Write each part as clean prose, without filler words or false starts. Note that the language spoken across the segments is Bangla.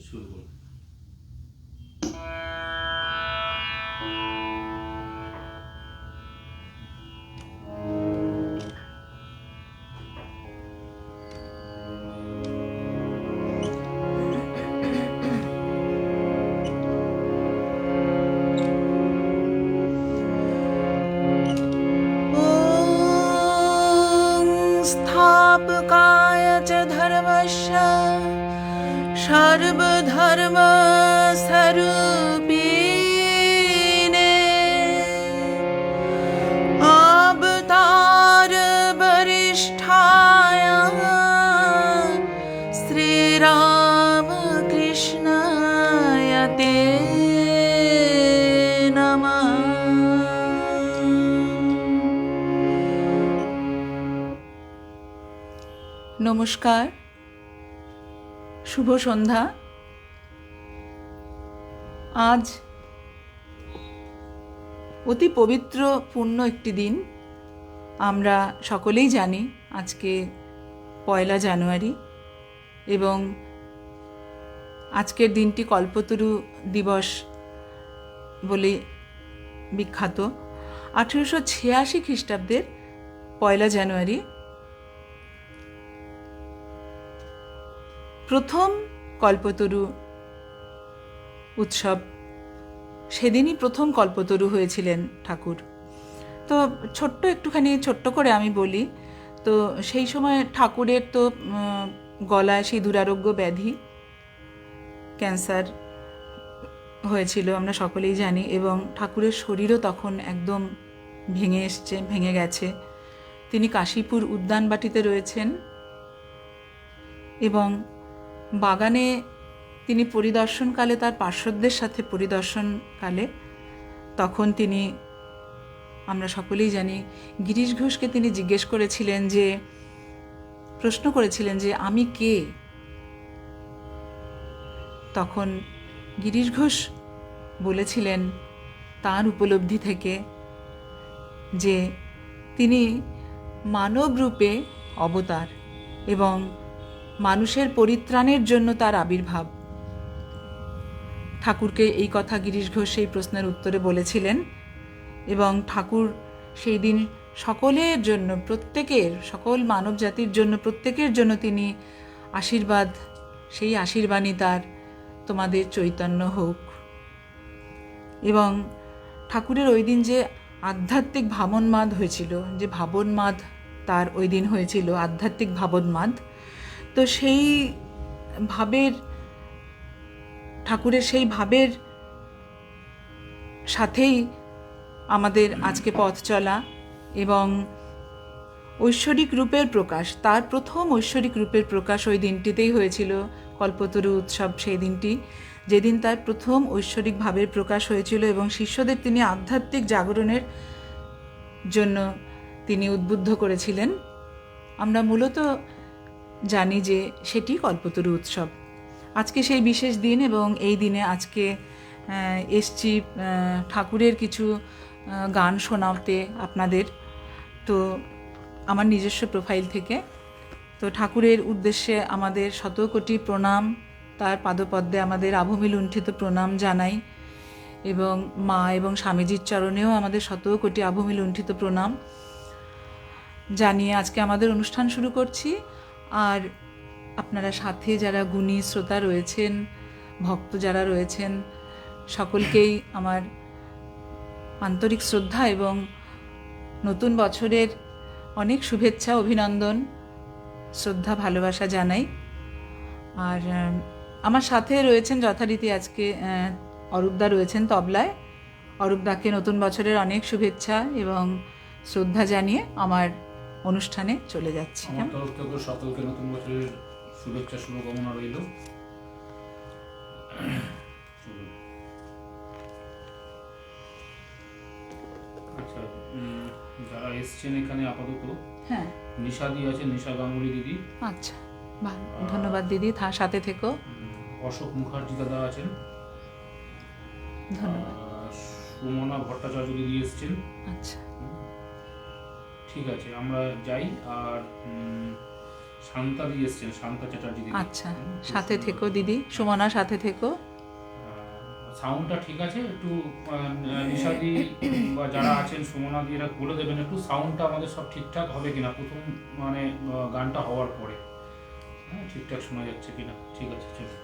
শুরু করুন। स्थापकाय च धर्मस्य सर्वधर्मस्वरूपिणे अवतार वरिष्ठाय श्रीरामकृष्णाय ते नमः। নমস্কার, শুভ সন্ধ্যা। আজ অতি পবিত্র পূর্ণ একটি দিন। আমরা সকলেই জানি আজকে 1 জানুয়ারি এবং আজকের দিনটি কল্পতরু দিবস বলে বিখ্যাত। 1886 খ্রিস্টাব্দের 1 জানুয়ারি প্রথম কল্পতরু উৎসব, সেদিনই প্রথম কল্পতরু হয়েছিলেন ঠাকুর। তো ছোট্ট করে আমি বলি, তো সেই সময় ঠাকুরের তো গলায় সেই দুরারোগ্য ব্যাধি ক্যান্সার হয়েছিল, আমরা সকলেই জানি, এবং ঠাকুরের শরীরও তখন একদম ভেঙে গেছে। তিনি কাশীপুর উদ্যানবাটিতে রয়েছেন এবং বাগানে তিনি পরিদর্শনকালে, তার পার্শ্বদের সাথে পরিদর্শনকালে, তখন তিনি, আমরা সকলেই জানি, গিরিশ ঘোষকে তিনি প্রশ্ন করেছিলেন যে আমি কে। তখন গিরিশ ঘোষ বলেছিলেন তার উপলব্ধি থেকে যে তিনি মানব রূপে অবতার এবং মানুষের পরিত্রাণের জন্য তার আবির্ভাব। ঠাকুরকে এই কথা গিরিশ ঘোষ সেই প্রশ্নের উত্তরে বলেছিলেন এবং ঠাকুর সেই দিন সকলের জন্য, সকল মানব জাতির জন্য, প্রত্যেকের জন্য তিনি আশীর্বাদ, সেই আশীর্বাণী তার, তোমাদের চৈতন্য হোক। এবং ঠাকুরের ওই দিন যে আধ্যাত্মিক ভাবন্মাদ হয়েছিল, যে ভাবন্মাদ তার ওই দিন হয়েছিল, আধ্যাত্মিক ভাবন্মাদ, তো সেই ভাবের, ঠাকুরের সেই ভাবের সাথেই আমাদের আজকে পথ চলা এবং ঐশ্বরিক রূপের প্রকাশ, তার প্রথম ঐশ্বরিক রূপের প্রকাশ ওই দিনটিতেই হয়েছিল, কল্পতরু উৎসব সেই দিনটি, যেদিন তার প্রথম ঐশ্বরিক ভাবের প্রকাশ হয়েছিল এবং শিষ্যদের তিনি আধ্যাত্মিক জাগরণের জন্য তিনি উদ্বুদ্ধ করেছিলেন। আমরা মূলত জানি যে সেটি কল্পতরু উৎসব। আজকে সেই বিশেষ দিন এবং এই দিনে আজকে এসছি ঠাকুরের কিছু গান শোনাতে আপনাদের, তো আমার নিজস্ব প্রোফাইল থেকে। তো ঠাকুরের উদ্দেশ্যে আমাদের শতকোটি প্রণাম, তার পাদপদ্মে আমাদের আভূমি লুণ্ঠিত প্রণাম জানাই এবং মা এবং স্বামীজির চরণেও আমাদের শতকোটি আভূমি লুণ্ঠিত প্রণাম জানিয়ে আজকে আমাদের অনুষ্ঠান শুরু করছি। আর আপনারা সাথে যারা গুণী শ্রোতা রয়েছেন, ভক্ত যারা রয়েছেন, সকলকেই আমার আন্তরিক শ্রদ্ধা এবং নতুন বছরের অনেক শুভেচ্ছা, অভিনন্দন, শ্রদ্ধা, ভালোবাসা জানাই। আর আমার সাথে রয়েছেন যথারীতি আজকে অরূপদা রয়েছেন তবলায়। অরূপদাকে নতুন বছরের অনেক শুভেচ্ছা এবং শ্রদ্ধা জানিয়ে আমার অনুষ্ঠানে চলে যাচ্ছি। আমার তরফ থেকে সকলকে নতুন বছরের শুভেচ্ছা, শুভকামনা রইল। আচ্ছা, যারা এসছেন এখানে আপাতত, হ্যাঁ, নিশাদি আছে, নিশা গাঙ্গুলি দিদি। আচ্ছা, ধন্যবাদ দিদি, সাথে থেকো। অশোক মুখার্জি দাদা আছেন, ধন্যবাদ। সুমনা ভট্টাচার্য দিদি এসছেন। আচ্ছা, ঠিক আছে, আমরা যাই। আর শান্তা দিয়ে এসছেন, শান্তা চ্যাটার্জি দিদি। আচ্ছা, সাথে থেকো দিদি, সুমনা সাথে থেকো। সাউন্ডটা ঠিক আছে একটু, নিশাদি বা যারা আছেন সুমনা দিয়ে বলে দেবেন একটু সাউন্ডটা আমাদের সব ঠিকঠাক হবে কিনা, প্রথম মানে গানটা হওয়ার পরে, হ্যাঁ ঠিকঠাক শোনা যাচ্ছে কিনা। ঠিক আছে, চলো।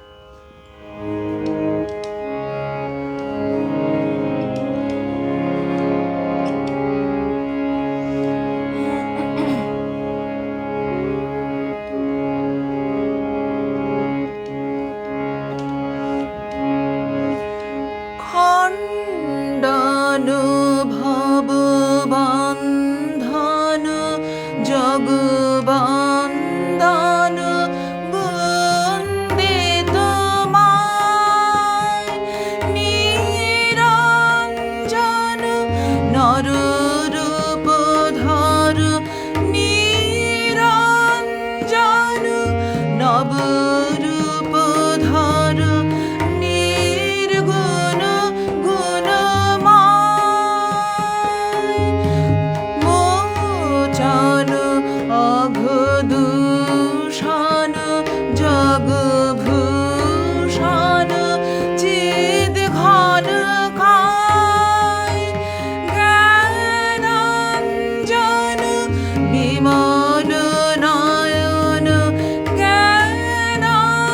খণ্ডন ভব বন্ধন জগবন্দন বন্দে তোমায়, নিরঞ্জন নররূপ ধর, নিরঞ্জন নবরূপ ধর, নির্গুণ গুণময়, মোচন অঘদূষণ জগভূষণ, চিদ ঘন কায়, জ্ঞানাঞ্জন বিমল নয়ন, জ্ঞানাঞ্জন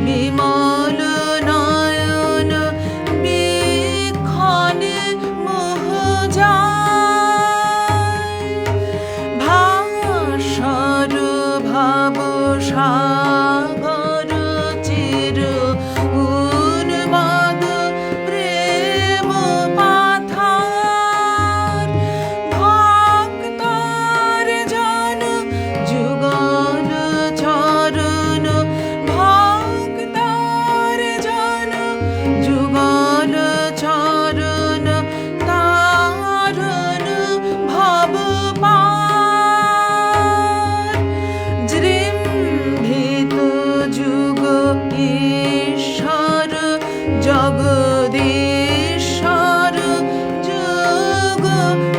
বিমল নয়ন, বিক্ষণে মোহ যায়, ভাস্বর ভাব সাগর চির উন্মাদ প্রেম পাথার, ভক্তর জন যুগল চরণ, ভক্তর জন যুগল চরণ, তারণ ভব পার, জৃম্ভিত যুগ ঈশ্বর জগদীশ্বর, যুগ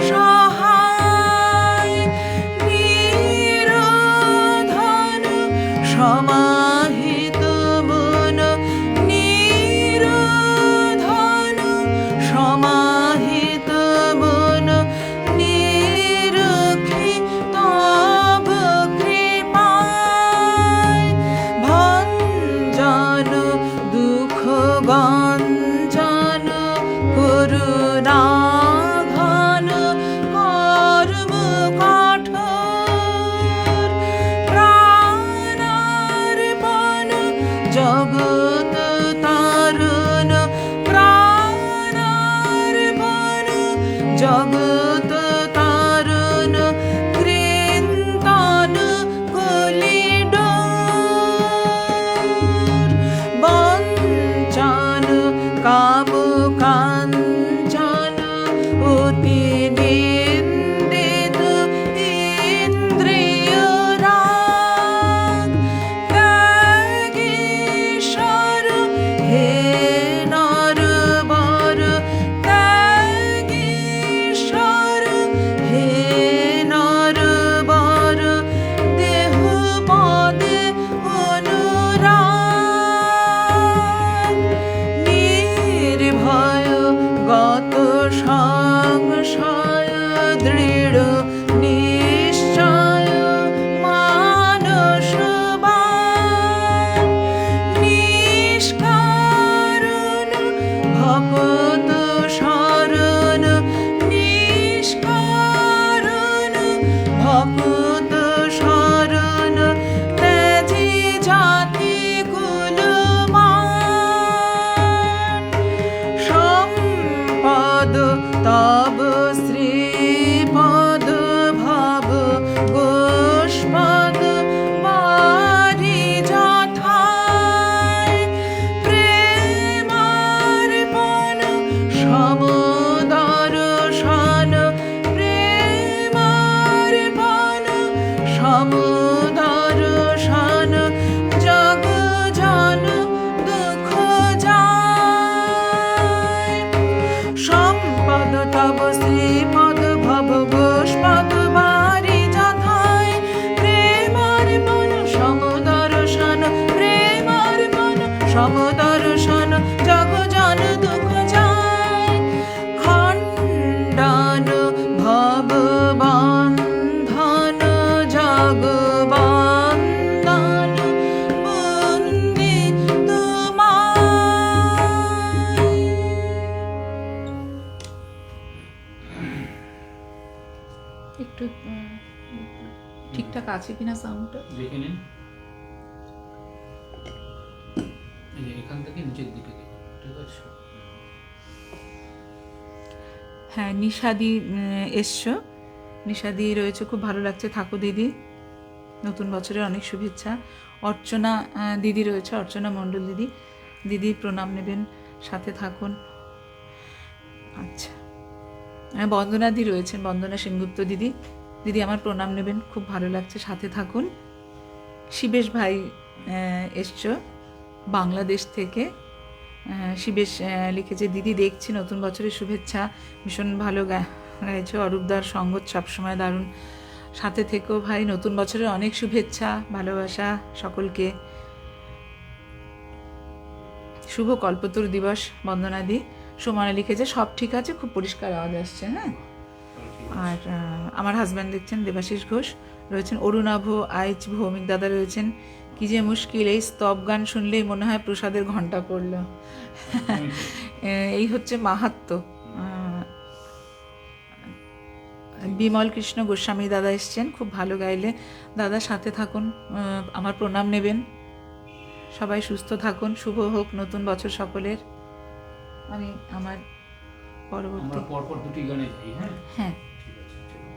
সহায়, নিরোধন সমাহিত মন, নিরোধন সমাহিত মন, নিরখি তব কৃপায়, ভঞ্জন দুঃখ গঞ্জন করুণা ঘন, কর্ম কঠোর প্রাণার সমদর্শন জগ জন দুঃখ যায়, খণ্ডন ভব বন্ধন জগ বন্দন বন্দে তোমায়। একটু ঠিকঠাক আছে কিনা সাউন্ডটা দেখে নিন, এই যে এখান থেকে নিচের দিকে দেখুন, ঠিক আছে? হ্যাঁ, নিশাদি এসছো, নিশাদি রয়েছে, খুব ভালো লাগছে, থাকো দিদি, নতুন বছরের অনেক শুভেচ্ছা। অর্চনা দিদি রয়েছে, অর্চনা মণ্ডল দিদি, দিদি প্রণাম নেবেন, সাথে থাকুন। আচ্ছা, বন্দনাদি রয়েছেন, বন্দনা সেনগুপ্ত দিদি, দিদি আমার প্রণাম নেবেন, খুব ভালো লাগছে, সাথে থাকুন। শিবেশ ভাই এসছো বাংলাদেশ থেকে, শিবেশ লিখেছে, দিদি দেখছি নতুন বছরের শুভেচ্ছা, ভীষণ ভালো গাইছো, অরূপদার সঙ্গত সবসময় দারুণ, সাথে থেকেও ভাই, নতুন বছরের অনেক শুভেচ্ছা, ভালোবাসা সকলকে, শুভ কল্পতরু দিবস বন্দনাদি। সুমনা লিখেছে সব ঠিক আছে, খুব পরিষ্কার আওয়াজ আসছে। হ্যাঁ, আর আমার হাজব্যান্ড দেখছেন দেবাশিস ঘোষ রয়েছেন, অরুণাভ আইচ ভৌমিক দাদা রয়েছেন। কি যে মুশকিল, এই স্তব গান শুনলেই মনে হয় প্রসাদের ঘণ্টা পড়ল। এই হচ্ছে মাহাত্ম্য। বিমল কৃষ্ণ গোস্বামী দাদা এসছেন, খুব ভালো গাইলে দাদা, সাথে থাকুন, আমার প্রণাম নেবেন, সবাই সুস্থ থাকুন, শুভ হোক নতুন বছর সকলের। আমি আমার পরবর্তী পরপর দুটি গানে যাই। হ্যাঁ হ্যাঁ, ঠিক আছে, চলুন।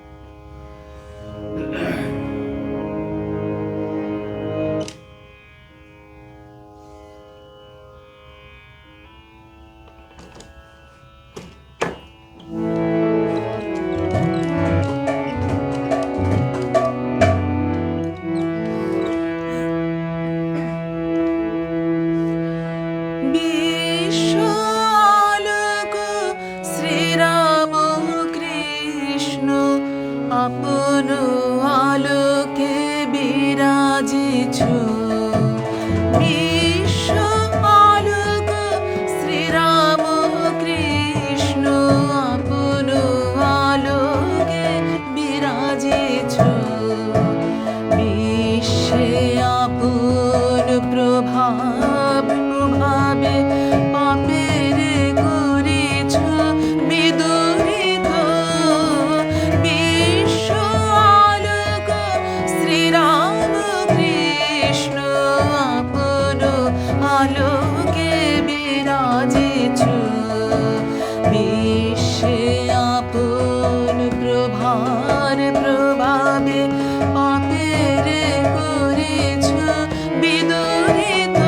বিশ্ব আলোক শ্রীরাম কৃষ্ণ আপন আলোকে বিরাজিছু, বিশ্ব আলোক শ্রীরাম কৃষ্ণ আপন আলোকে বিরাজিছু, বিশ্বে আপন প্রভাব প্রভাবে পাপের করেছ বিদূরিত, বিশ্ব আলোক শ্রীরাম কৃষ্ণ আপন আলোকে বিরাজিছ, বিশ্বে আপন প্রভার প্রভাবে পাপের করেছ বিদূরিত।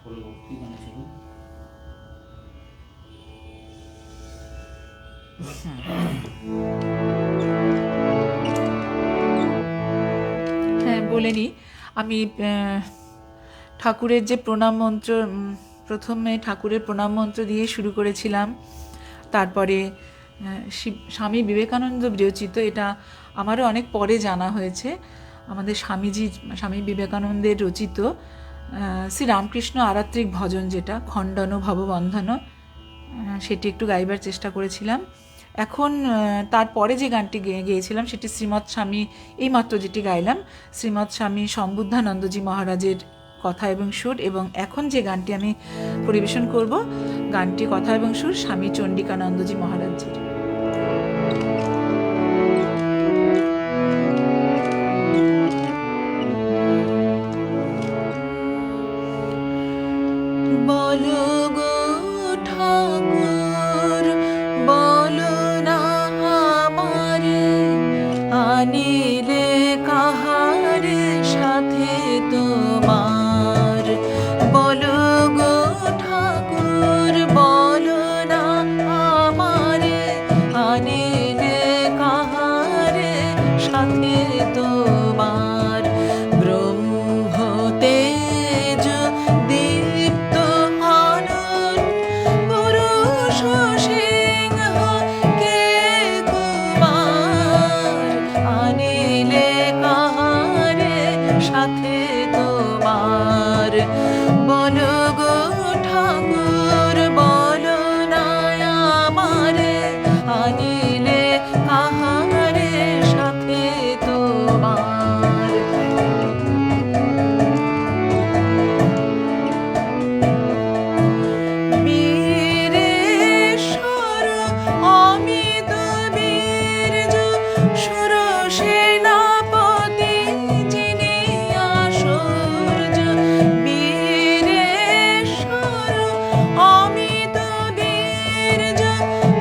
পরবর্তী গানে চলুন। হ্যাঁ, বলে নিই। আমি ঠাকুরের যে প্রণাম মন্ত্র, প্রথমে ঠাকুরের প্রণাম মন্ত্র দিয়ে শুরু করেছিলাম। তারপরে স্বামী বিবেকানন্দ বিরচিত, এটা আমারও অনেক পরে জানা হয়েছে, আমাদের স্বামী বিবেকানন্দের রচিত শ্রী রামকৃষ্ণ আরাত্রিক ভজন, যেটা খণ্ডন ভববন্ধন, সেটি একটু গাইবার চেষ্টা করেছিলাম। এখন তারপরে যে গানটি গেয়েছিলাম সেটি শ্রীমৎ স্বামী, এইমাত্র যেটি গাইলাম শ্রীমৎ স্বামী সম্বুদ্ধানন্দজি মহারাজের কথা এবং সুর, এবং এখন যে গানটি আমি পরিবেশন করব গানটি কথা এবং সুর স্বামী চণ্ডিকানন্দজি মহারাজজির। বলো গো ঠাকুর, বলো না আমারে, আনিলে কাহারে সাথে তোমার। বলো গো ঠাকুর, বলো না আমারে, আনিলে কাহারে সাথে তোমার। ব্রহ্ম তেজ দীপ্ত আনন, পুরুষ সিংহ কে কুমার, আনিলে কাহারে সাথে তোমার। বলো গো ঠাকুর, বলো না আমারে, আনিলে কাহারে সাথে তোমার। বীরেশ্বর অমিত বীর্য, সুর সেনাপতি যিনি আশুর্য। বীরেশ্বর অমিত বীর্য,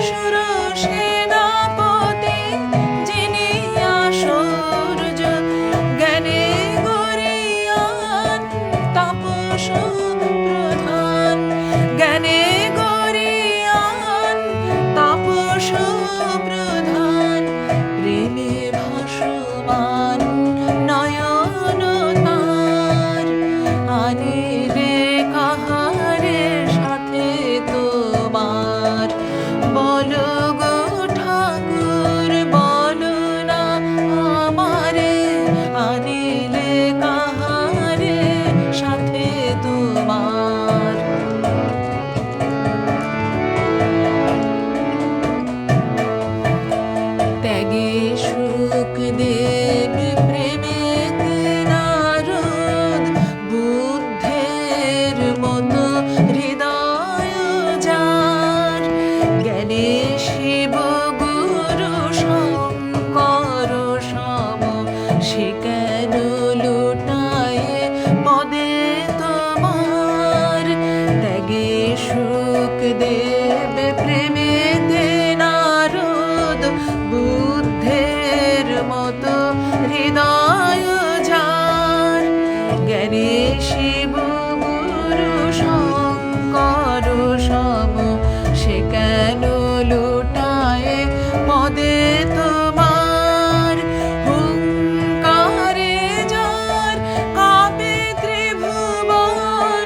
সুর সেনাপতি যিনি আশুর্য। জ্ঞানে গরিয়ান তাপস প্রধান, জ্ঞানে গরিয়ান তাপস প্রধান। প্রেমে ভাসমান নয়ন তার, আনিলে কাহারে সাথে তোমার। বলো গো ঠাকুর, বলো না আমারে, আনিলে কাহারে সাথে তোমার। ত্যাগে সুখদেব, প্রেমে নারদ, বুদ্ধের মতো হৃদয় যার। জ্ঞানে শিব গুরু শঙ্কর সম, সে কেন লুটায় পদে তোমার। ত্যাগে সুখদেব, প্রেমে নারদ, বুদ্ধের মতো হৃদয় যার। জ্ঞানে শিব গুরু শঙ্কর সম, সে কেন লুটায় পদে তোমার। হুঙ্কারে যার কাঁপে ত্রিভুবন,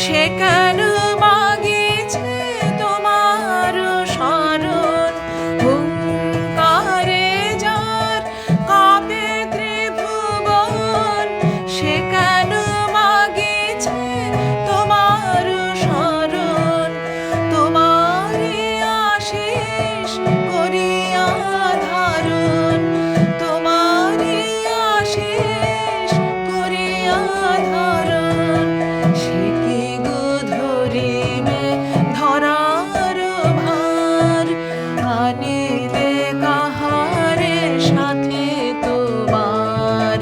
সে কেন মাগিছে তোমার শরণ। হুঙ্কারে যার কাঁপে ত্রিভুবন, সে কেন মাগিছে তোমার শরণ। তোমারই আশিস করিয়া ধারণ, তোমারই আশিস করিয়া ধারণ। সে কি গো ধরিবে ধরার ভার, আনিলে কাহারে সাথে তোমার।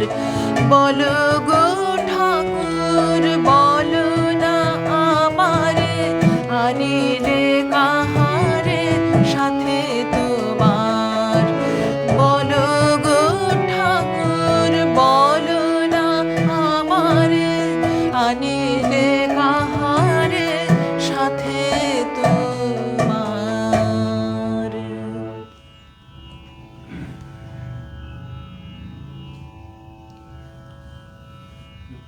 বলো গো ঠাকুর, বলো না আমারে, আনিলে কাহারে সাথে তোমার। বলো গো ঠাকুর, বলো না আমারে, আনিলে আছে কাহারে সাথে তোমার।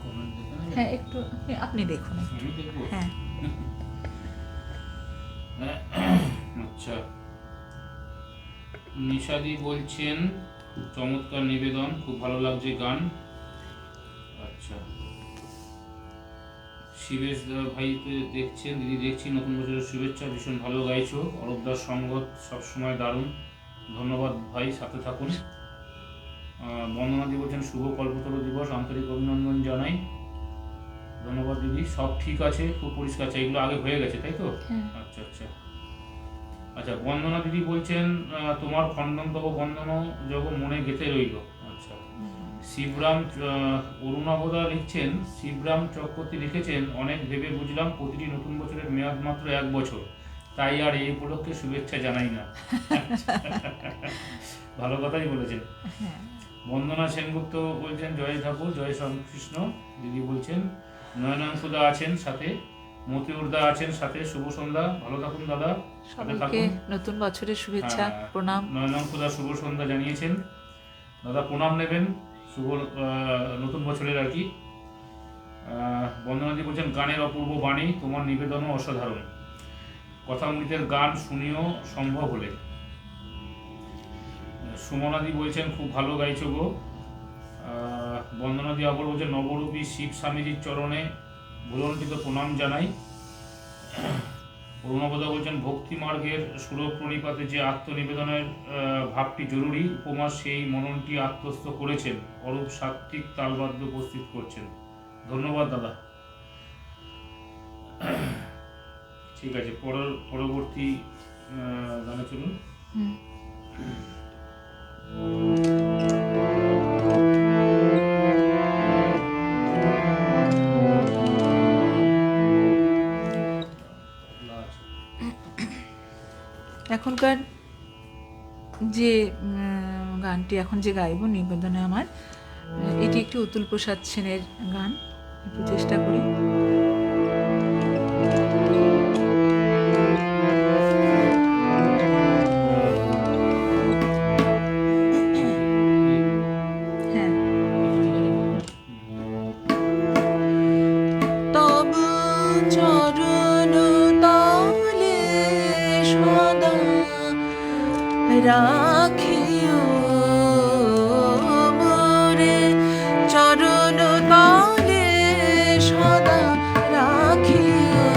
কমেন্ট দেখে নেবে? হ্যাঁ, একটু আপনি দেখুন একটু। আমি দেখবো? হ্যাঁ, আচ্ছা, নিশাদি বলছেন চমৎকার নিবেদন, খুব ভালো লাগছে গান। আচ্ছা, শিবেশ ভাই তো দেখছেন, দিদি দেখছি, নতুন বছরের শুভেচ্ছা, ভীষণ ভালো গাইছো, অরূপদার সঙ্গত সবসময় দারুণ, ধন্যবাদ ভাই, সাথে থাকুন। বন্দনাদি বলছেন শুভ কল্পতরু দিবস, আন্তরিক অভিনন্দন জানাই, ধন্যবাদ দিদি, সব ঠিক আছে, খুব পরিষ্কার আছে, এগুলো আগে হয়ে গেছে তাই তো? হ্যাঁ। আচ্ছা আচ্ছা আচ্ছা, বন্দনা দিদি বলছেন তোমার খণ্ডন্তব বন্দন যোগ মনে গেঁথে রইল। আচ্ছা, শিবরাম অরুণাবদা লিখছেন, শিবরাম চক্রবর্তী লিখেছেন, অনেক ভেবে বুঝলাম প্রতিটি নতুন বছরের মেয়াদ মাত্র 1 বছর, তাই আর এই উপলক্ষে শুভেচ্ছা জানাই না। ভালো কথাই বলেছেন। বন্দনা সেনগুপ্ত বলছেন জয় ঠাকুর, জয় শ্রীকৃষ্ণ। দিদি বলছেন নয়নাংশুদা আছেন সাথে, মতিউরদা আছেন সাথে, শুভ সন্ধ্যা, ভালো থাকুন দাদা, সাথে সবাইকে থাকুন। নতুন বছরের শুভেচ্ছা, হ্যাঁ, প্রণাম। নয়নাংশুদা শুভ সন্ধ্যা জানিয়েছেন, দাদা প্রণাম নেবেন শুভ নতুন বছরের আর কি। বন্দনাদি বলছেন গানের অপূর্ব বাণী, তোমার নিবেদনও অসাধারণ, কথামৃতের গান শুনিও সম্ভব হলে। সুমনাদি বলছেন খুব ভালো গাইছো গো। বন্দনাদি আবার বলছেন নবরূপী শিব স্বামীজির চরণে ভুলণ্ঠিত প্রণাম জানাই। অরুণাবদা বলছেন ভক্তি মার্গের সুলভ প্রণিপাতে যে আত্মনিবেদনের ভাবটি জরুরি, উপমা সেই মননটি আত্মস্থ করেছেন, অরূপ সাত্ত্বিক তালবাদ্য উপস্থিত করছেন, ধন্যবাদ দাদা। ঠিক আছে, পরবর্তী গানে চলুন। এখনকার যে গানটি এখন যে গাইব নিবেদনে আমার, এটি একটি অতুল প্রসাদ সেনের গান, একটু চেষ্টা করি। হ্যাঁ, তব চরণ তলে সদা রাখিও মোরে, চরণ তলে সদা রাখিও,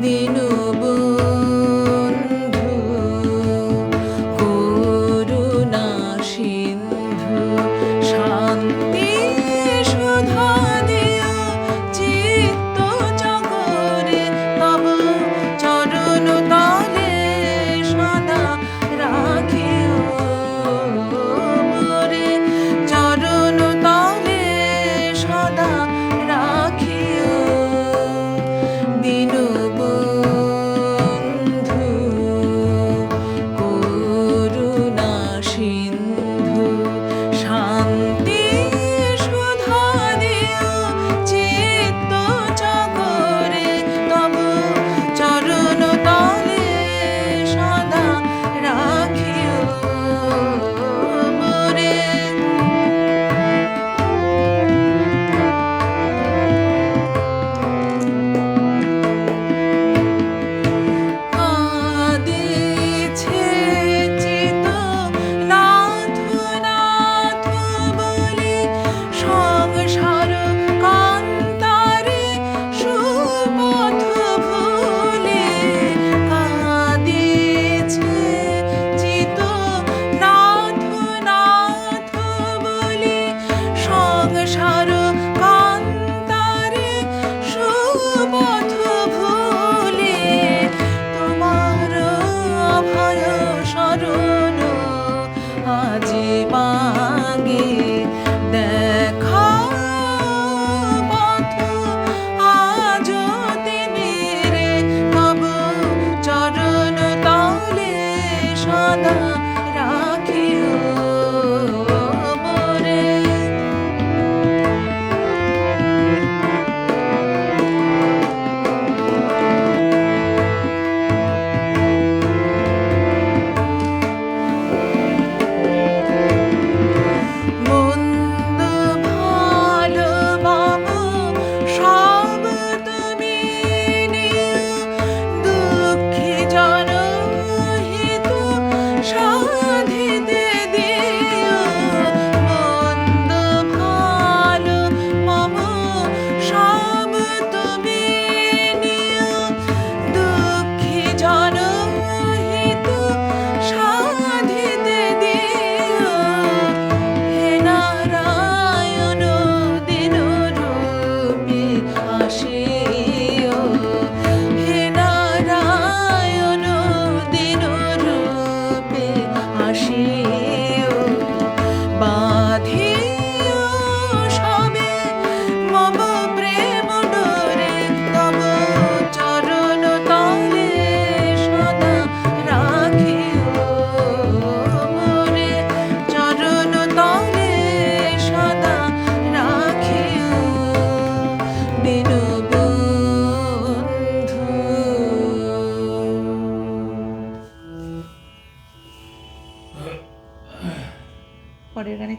দীনবন্ধু করুণা সিন্ধু, শান্তি সুধা দিও চিত্ত জগরে, তব চরণ তলে সদা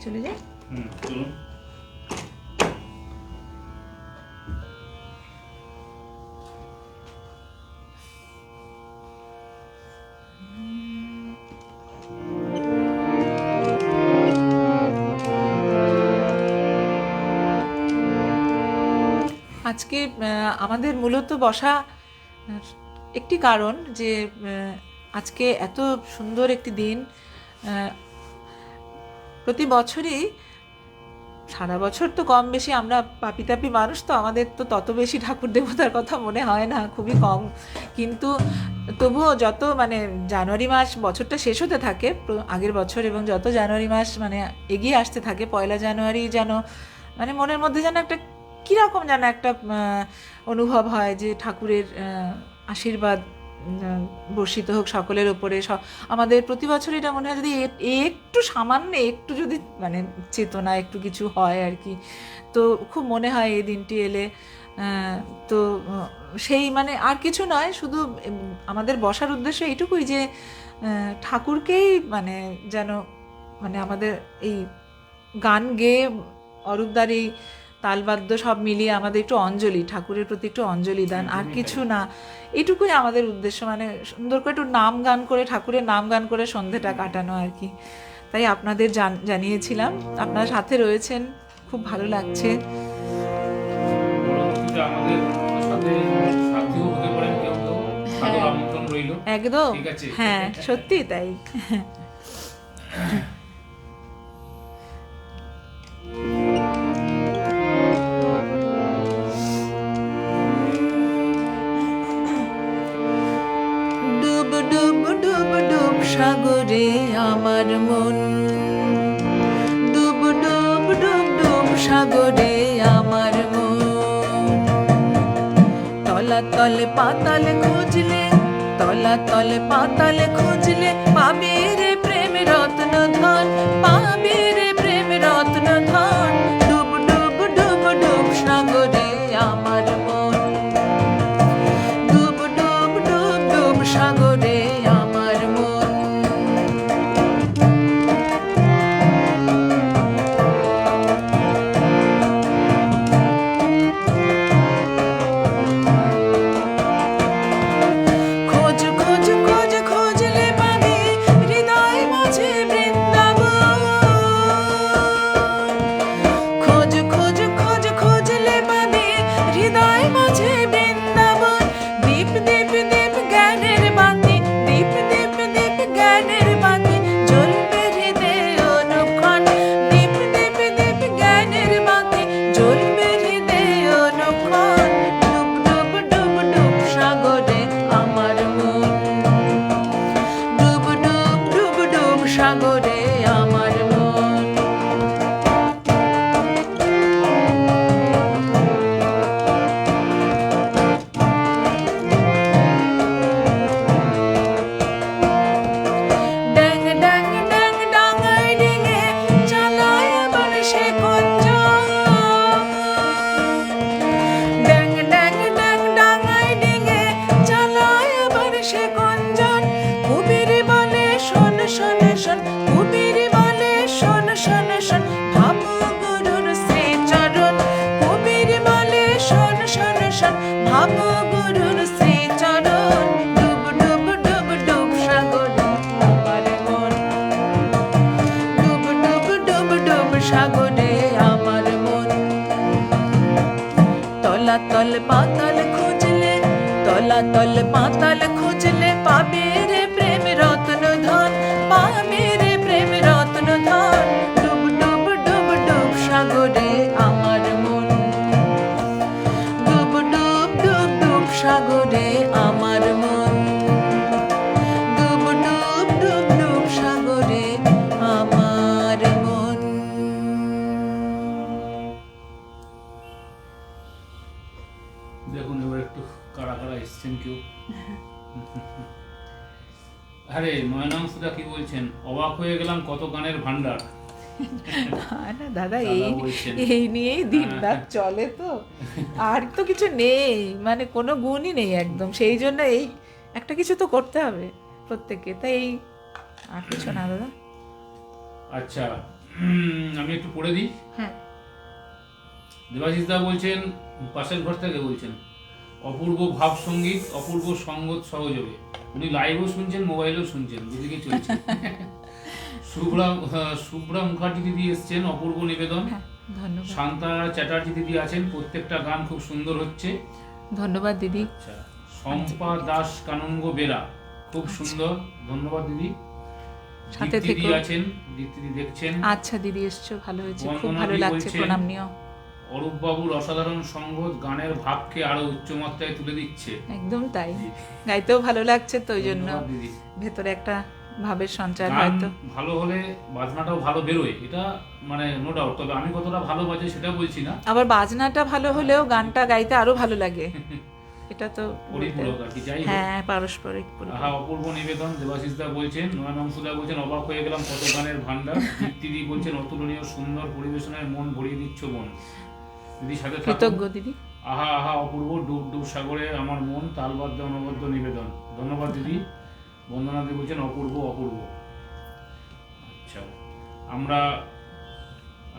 চলে যাই। চলুন। আজকে আমাদের মূলত বসা একটি কারণ যে আজকে এত সুন্দর একটি দিন। প্রতি বছরই, সারা বছর তো কম বেশি আমরা পাপিতাপি মানুষ, তো আমাদের তো তত বেশি ঠাকুর দেবতার কথা মনে হয় না, খুবই কম। কিন্তু তবুও যত মানে জানুয়ারি মাস বছরটা শেষ হতে থাকে আগের বছর, এবং যত জানুয়ারি মাস মানে এগিয়ে আসতে থাকে, পয়লা জানুয়ারি যেন মানে মনের মধ্যে যেন একটা কীরকম যেন একটা অনুভব হয় যে ঠাকুরের আশীর্বাদ বর্ষিত হোক সকলের ওপরে। আমাদের প্রতি বছর এটা মনে হয় যদি একটু সামান্য একটু যদি মানে চেতনা একটু কিছু হয় আর কি, তো খুব মনে হয় এই দিনটি এলে। তো সেই মানে আর কিছু নয়, শুধু আমাদের বসার উদ্দেশ্য এইটুকুই যে ঠাকুরকেই মানে যেন মানে আমাদের এই গান গেয়ে অরূপদার এই তালবাদ্য সব মিলিয়ে আমাদের একটু অঞ্জলি, ঠাকুরের প্রতি একটু অঞ্জলি দান, আর কিছু না। এইটুকুই আমাদের উদ্দেশ্য, মানে সুন্দর করে একটু নাম গান করে, ঠাকুরের নাম গান করে সন্ধেটা কাটানো আর কি। তাই আপনাদের জানিয়েছিলাম, আপনার সাথে রয়েছেন, খুব ভালো লাগছে। একদম, হ্যাঁ সত্যি তাই। সাগরে আমার মন, ডুব ডুব ডুব ডুব সাগরে আমার মন। তলাতলে পাতালে খুঁজলে, তলাতলে পাতালে খুঁজলে পাবে রে প্রেম রত্ন ধন, পাবে রে প্রেম রত্ন ধন। ডুব ডুব ডুব ডুব সাগরে আমার মন, ডুব ডুব ডুব ডুব সাগরে আমার মন। খোঁজ খোঁজ খোঁজ খুঁজলে পাবে হৃদয় মাঝে বৃন্দাবন। খোঁজ খোঁজ খোঁজ খুঁজলে পাবে হৃদয় মাঝে বৃন্দাবন। দীপ দীপ দীপ জ্ঞানের বাতি, দীপ দীপ দীপ জ্ঞানের বাতি জ্বলবে হৃদয়ে অনুক্ষণ। দীপ দীপ দীপ জ্ঞানের বাতি জ্বলবে হৃদয়ে অনুক্ষণ। ডুব ডুব ডুব ডুব সাগরে আমার মন, ডুব ডুব ডুব ডুব সাগরে আমার মন। ড্যাং ড্যাং ড্যাং ডাঙায় ডিঙে চালায় আবার সে কঞ্জন। ড্যাং ড্যাং ড্যাং ডাঙায় ডিঙে চালায় আবার সে কঞ্জন। কবির বলে শোন শোন শোন, কবির বলে শোন শোন শোন, ভাবো গুরুর শ্রীচরণ। কবির বলে শোন শোন শোন, ভাবো গুরুর শ্রীচরণ। ডুব ডুব ডুব ডুব সাগরে আমার মন, ডুব ডুব ডুব ডুব সাগরে আমার মন। তলাতল পাতাল খুঁজলে, তলাতল পাতাল খুঁজলে পাবে রে প্রেম রত্ন ধন, পাবে রে প্রেম রত্ন ধন। ডুব ডুব ডুব ডুব সাগরে আমার মন, ডুব ডুব ডুব ডুব সাগরে আমার মন, ডুব ডুব ডুব ডুব সাগরে আমার মন। দেখুন এবার একটু কারা কারা এসছেন কেউ। আরে নয়নাংশুদা কি বলছেন, অবাক হয়ে গেলাম কত গানের ভান্ডার। না দাদা, দাদা বলছেন। এই নিয়েই দিন রাত চলে, তো আর তো কিছু নেই, মানে কোনো গুণই নেই একদম। সেই জন্য এই একটা কিছু তো করতে হবে প্রত্যেককে, তাই এই আর কিছু না দাদা। আচ্ছা আমি একটু পড়ে দিই। হ্যাঁ। দেবাশিস দা বলছেন, পাশের ঘর থেকে বলছেন, অপূর্ব ভাব সঙ্গীত, অপূর্ব সঙ্গত সহযোগে। উনি লাইভও শুনছেন, মোবাইলেও শুনছেন, দুদিকে চলছে। শুভ্রা মুখার্জি দিদি এসছেন, অপূর্ব নিবেদন। হ্যাঁ, ধন্যবাদ। শান্তা চ্যাটার্জি দিদি আছেন, প্রত্যেকটা গান খুব সুন্দর হচ্ছে। ধন্যবাদ দিদি। আচ্ছা, শম্পা দাস কানুঙ্গ বেরা, খুব সুন্দর, ধন্যবাদ দিদি। সাথে দীপ্তি থেকো। দি আছেন, দীপ্তি দি দেখছেন। আচ্ছা দিদি, এসছো, ভালো হয়েছে, খুব বন্দনা ভালো দি লাগছে, বলছেন, প্রণাম নিও। অরূপ বাবুর অসাধারণ সঙ্গত গানের ভাবকে আরো উচ্চমাত্রায় তুলে দিচ্ছে। একদম তাই, গাইতেও ভালো লাগছে, তো ওই জন্য ধন্যবাদ দিদি। ভেতরে একটা ভাবের সঞ্চার গান হয়তো। ভালো হলে বাজনাটাও ভালো বেরোয়, এটা মানে নো ডাউট। তবে আমি কতটা ভালো বাজে সেটা বলছি না, আবার বাজনাটা ভালো হলেও গানটা গাইতে আরো ভালো লাগে, এটা তো পরিপূরক আর কি। যাই হোক, হ্যাঁ, পারস্পরিক পরিপূরক। আহা অপূর্ব নিবেদন। দেবাশিস দা বলছেন, নয়ন অংশুদা বলছেন, অবাক হয়ে গেলাম কত গানের ভান্ডার। দীপ্তিদি বলছেন, অতুলনীয় সুন্দর পরিবেশনায় মন ভরিয়ে দিচ্ছ বোন। দিদি সাথে থাকুন। কৃতজ্ঞ দিদি। আহা আহা অপূর্ব, ডুব ডুব সাগরে আমার মন, তালবদ্ধ অনবদ্য নিবেদন। ধন্যবাদ দিদি। বন্দনা দি বলছেন, অপূর্ব অপূর্ব। আচ্ছা, আমরা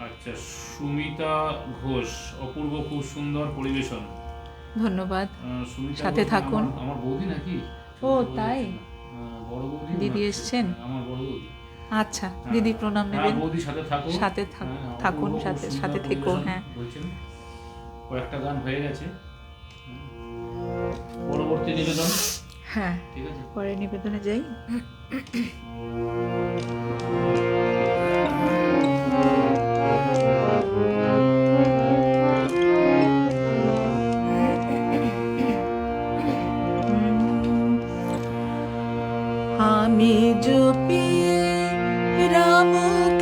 আচ্ছা, সুমিতা ঘোষ, অপূর্ব, খুব সুন্দর পরিবেশন। ধন্যবাদ। সুমিতা সাথে ঘোষ থাকুন। আমার বৌদি নাকি? ও তাই, বড় বৌদি দিদি না? এসছেন? আমার বড় বৌদি। আচ্ছা দিদি, প্রণাম হ্যাঁ, নেবেন। বৌদি সাথে থাকুন। সাথে থাকুন, অপূর্ব, খুব সাথে সুন্দর সাথে থেকো। পরিবেশন হ্যাঁ, বলছেন। কয়েকটা গান হয়ে গেছে, পরবর্তী নিবেদন। হ্যাঁ, ঠিক আছে। পরে নিবেদনে যাই। আমি জপি রাম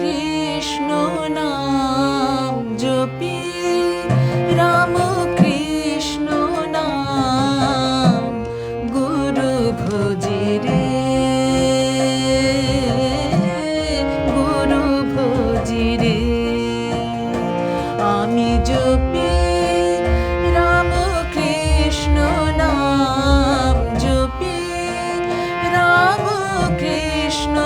কৃষ্ণ নাম, জপি রাম কৃষ্ণ নাম, গুরু ভজি রে, গুরু ভজি রে। আমি জপি রাম কৃষ্ণ নাম, জপি রাম কৃষ্ণ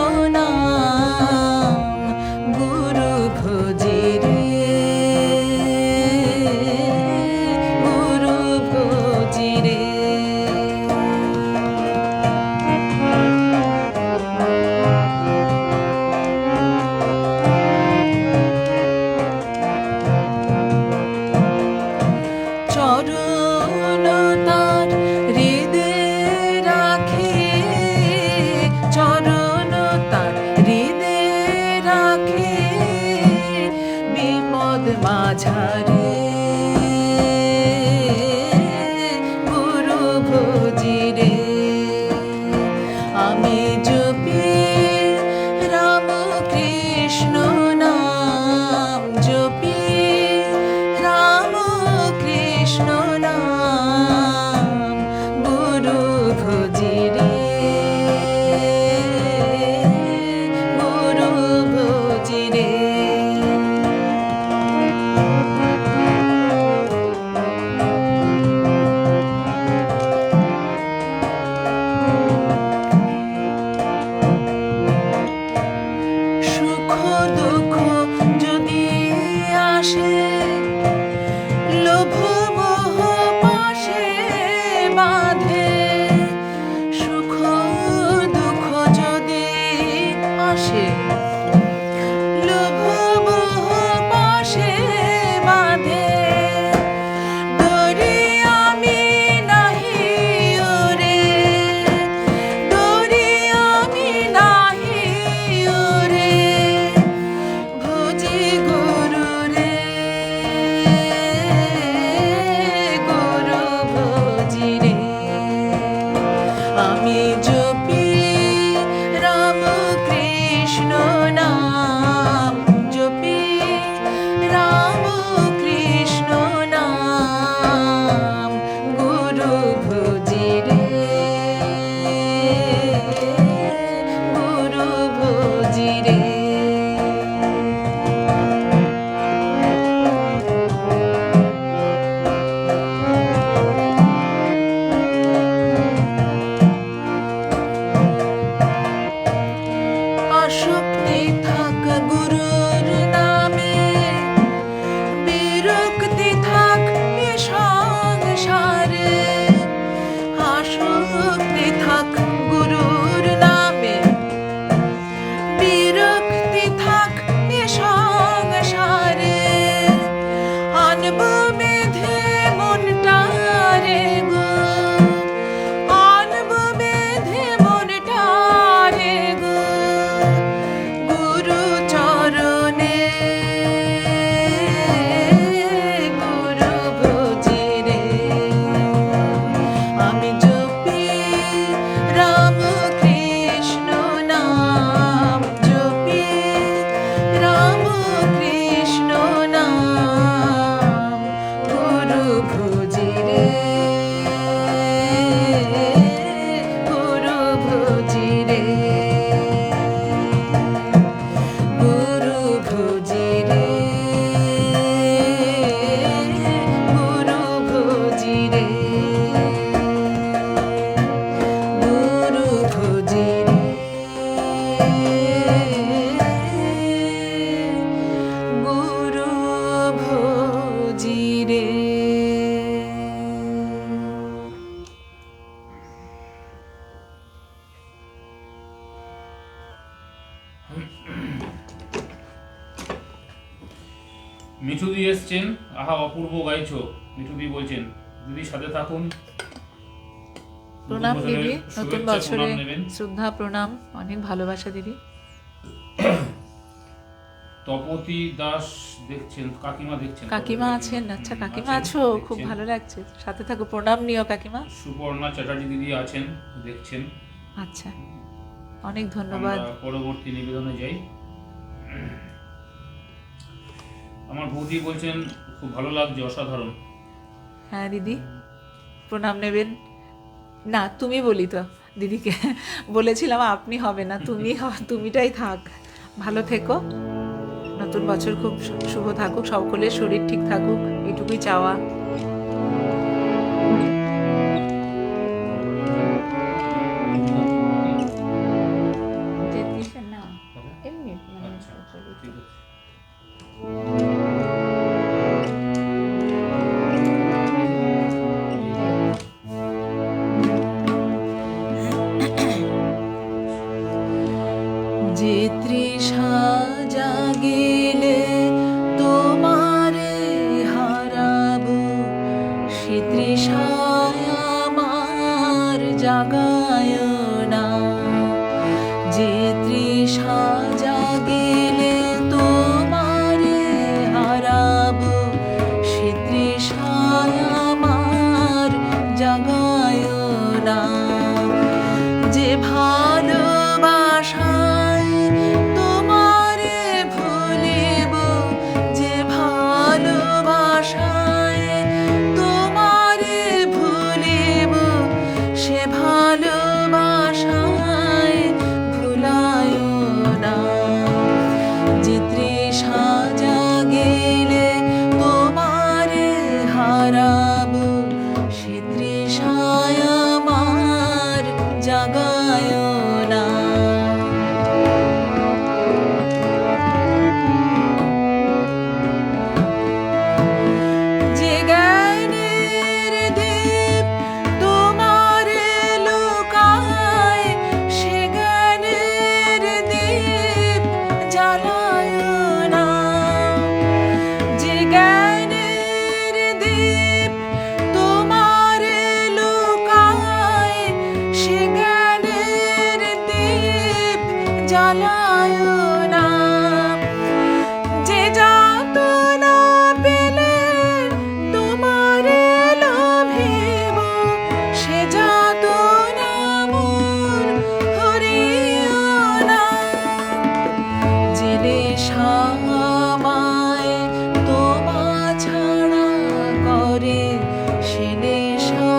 মিঠুদি এসছেন, আহা অপূর্ব গাইছো। মিঠুদি বলছেন দিদির সাথে থাকুন। প্রণাম নতুন বছরের দিদি, নতুন শুভেচ্ছা, বছরে প্রণাম নেবেন। শ্রদ্ধা প্রণাম, অনেক ভালোবাসা দিদি। তপতি দাস দেখছেন, কাকিমা দেখছেন, কাকিমা আছেন? আচ্ছা, কাকিমা আছেন, আছো, খুব দেখছেন। ভালো লাগছে। সাথে থাকো, প্রণাম নিও কাকিমা। সুপর্ণা চ্যাটার্জি দিদি আছেন, দেখছেন। আচ্ছা, অনেক ধন্যবাদ। আমরা পরবর্তী নিবেদনে যাই। আমার বৌদি বলছেন খুব ভালো লাগছে, অসাধারণ। হ্যাঁ দিদি, প্রণাম নেবেন। না, তুমি বলি তো দিদিকে, বলেছিলাম আপনি হবে না, তুমিটাই থাক। ভালো থেকো, নতুন বছর খুব শুভ থাকুক, সকলের শরীর ঠিক থাকুক, এটুকুই চাওয়া। না এমনি আচ্ছা, ঠিক আছে। যে তৃষা জাগিলে তোমারে হারাবো, সে তৃষায় আমার জাগায় না। যে তৃষা জাগিলে তোমারে হারাবো, সে তৃষায় আমার জাগায় না। যে ভালোবাসায় তোমারে ভুলিব, যে ভালোবাসায় তোমারে ভুলিব, সে ভালোবাসায় ভুলায় না। যে তৃষা জাগিলে তোমারে হারাবো, সে তৃষায় আমার জাগায় না। যে জ্ঞানের দীপ তোমারে লুকায়, সে জ্ঞানের দীপ জ্বালায় না। যে জ্ঞানের দীপ তোমারে লুকায়, সে জ্ঞানের দীপ জ্বালায় না। যে যাতনা পেলে তোমারে লোভিব, সে যাতনা মোর হরিও না। যে নেশা আমায় তোমা ছাড়া করে, সে নেশা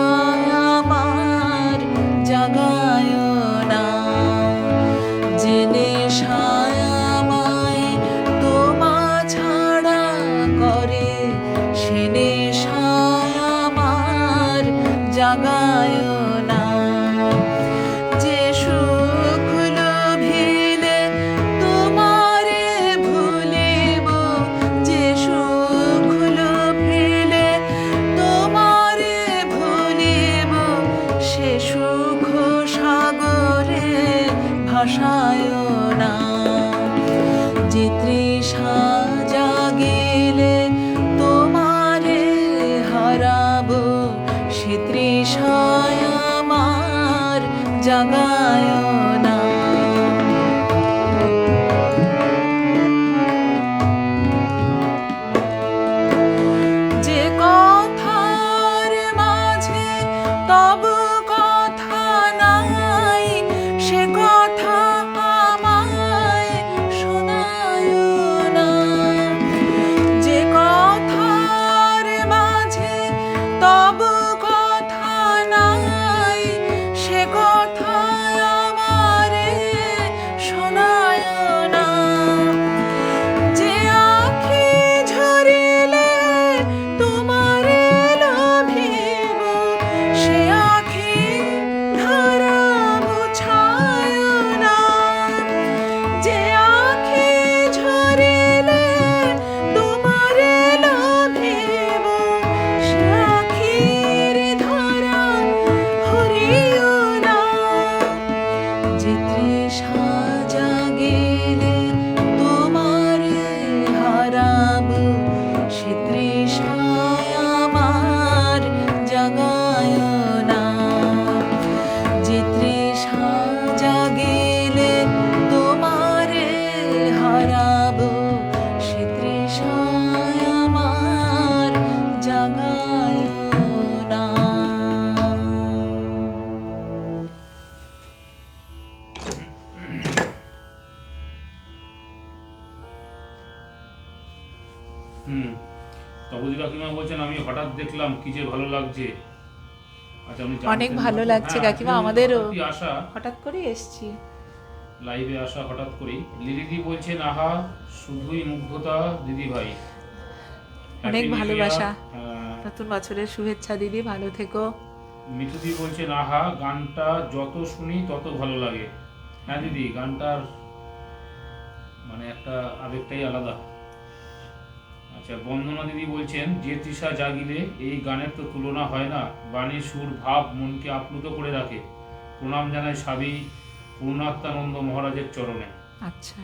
আমার জাগায় না। যে নেশা আমায় তোমা ছাড়া করে, সে নেশা আমার জাগায় না। যে সুখ লোভিলে তোমারে ভুলিব, যে সুখ লোভিলে তোমারে ভুলিব, সে সুখ সাগরে ভাসায় না। যে তৃষা জাগিলে তোমারে হারাবো, সে তৃষায় আমার জাগায় না। যে কথার মাঝে তব কথা নাই, সে কথা আমায় শোনায় না। যে কথার মাঝে তব কথা নাই, সে কথা আমারে শোনায় না। যে আঁখি ঝরিলে তোমারে লোভিব, সে আঁখি কাকিমা বলছেন আমি হঠাৎ দেখলাম কি যে ভালো লাগছে। আচ্ছা, আপনি অনেক জানতেন ভালো না তো? লাগছে হ্যাঁ, কাকিমা, আজকে আমাদেরও হঠাৎই আসা, হঠাৎ করে এসছি। লাইভে আসা হঠাৎ করেই। লিলিদি বলছেন আহা শুধুই মুগ্ধতা দিদি ভাই, অনেক হ্যাপি নিউ ভালোবাসা, ইয়ার। নতুন বছরের শুভেচ্ছা দিদি, ভালো থেকো। মিঠুদি বলছেন আহা গানটা যত শুনি তত ভালো লাগে। হ্যাঁ দিদি, গানটার মানে একটা আবেগটাই আলাদা। আচ্ছা, বন্দনা দিদি বলছেন যে তৃষা জাগিলে এই গানের তো তুলনা হয় না, বাণী সুর ভাব মনকে আপ্লুত করে রাখে। প্রণাম জানাই স্বামী পূর্ণাত্মানন্দ মহারাজের চরণে। আচ্ছা,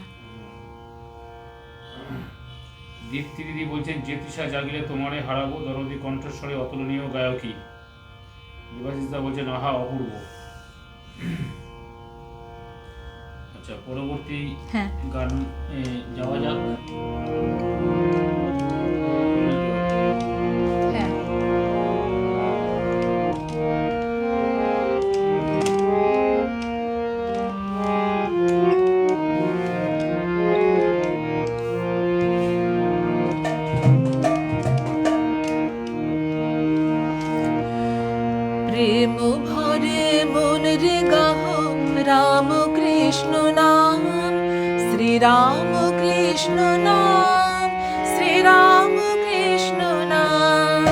দীপ্তি দিদি বলছেন যে তৃষা জাগিলে তোমারে হারাবো, দরদি কণ্ঠস্বরে অতুলনীয় গায়কী। দেবাশিসদা বলছেন আহা অপূর্ব। আচ্ছা, পরবর্তী হ্যাঁ। গান যাওয়া যাক। হ্যাঁ, প্রেম ভরে মন রে গাহ রাম কৃষ্ণ নাম, শ্রী রাম কৃষ্ণ নাম, শ্রী রাম কৃষ্ণ নাম।